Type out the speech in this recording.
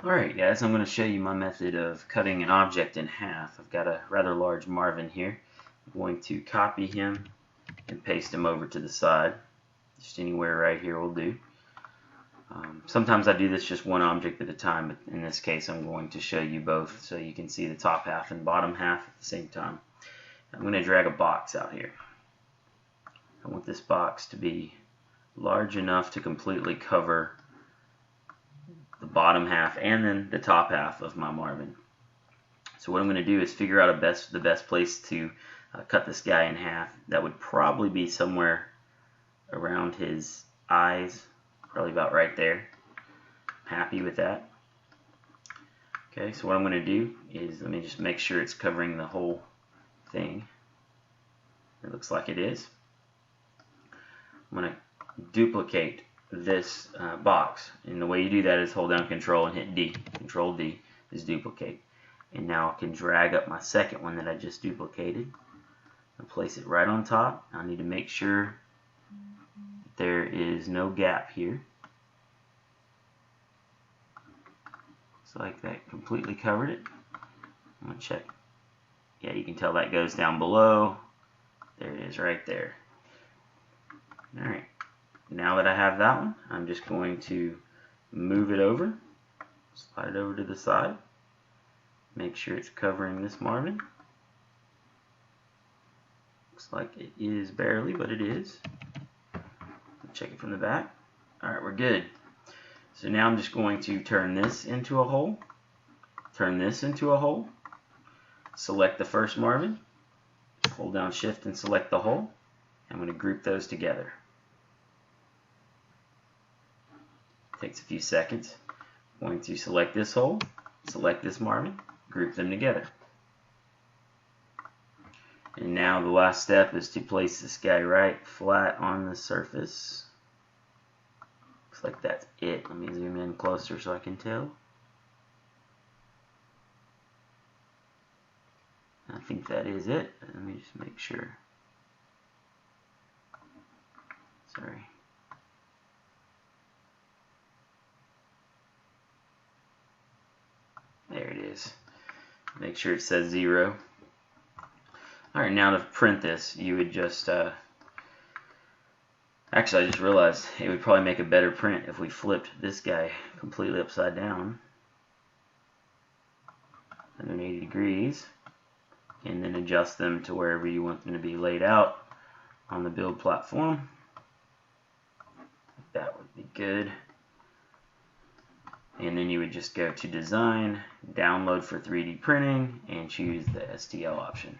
Alright guys, I'm going to show you my method of cutting an object in half. I've got a rather large Marvin here. I'm going to copy him and paste him over to the side. Just anywhere right here will do. Sometimes I do this just one object at a time, but in this case I'm going to show you both so you can see the top half and bottom half at the same time. I'm going to drag a box out here. I want this box to be large enough to completely cover the bottom half and then the top half of my Marvin. So what I'm going to do is figure out the best place to cut this guy in half. That would probably be somewhere around his eyes, probably about right there. I'm happy with that. Okay, so what I'm going to do is, let me just make sure it's covering the whole thing. It looks like it is. I'm going to duplicate this box, and the way you do that is hold down Control and hit D. Control D is duplicate, and now I can drag up my second one that I just duplicated and place it right on top. I need to make sure there is no gap here. Looks like that completely covered it. I'm gonna check. Yeah, you can tell that goes down below. There it is right there. Alright. Now that I have that one, I'm just going to move it over, slide it over to the side, make sure it's covering this Marvin. Looks like it is barely, but it is. Check it from the back. Alright, we're good. So now I'm just going to turn this into a hole, turn this into a hole, select the first Marvin, hold down Shift and select the hole. I'm going to group those together. Takes a few seconds. I'm going to select this hole, select this Marvin, group them together. And now the last step is to place this guy right flat on the surface. Looks like that's it. Let me zoom in closer so I can tell. I think that is it. Let me just make sure. Sorry. There it is. Make sure it says 0. Alright, now to print this, you would just, actually I just realized it would probably make a better print if we flipped this guy completely upside down, 180 degrees, and then adjust them to wherever you want them to be laid out on the build platform. That would be good. And then you would just go to Design, Download for 3D Printing, and choose the STL option.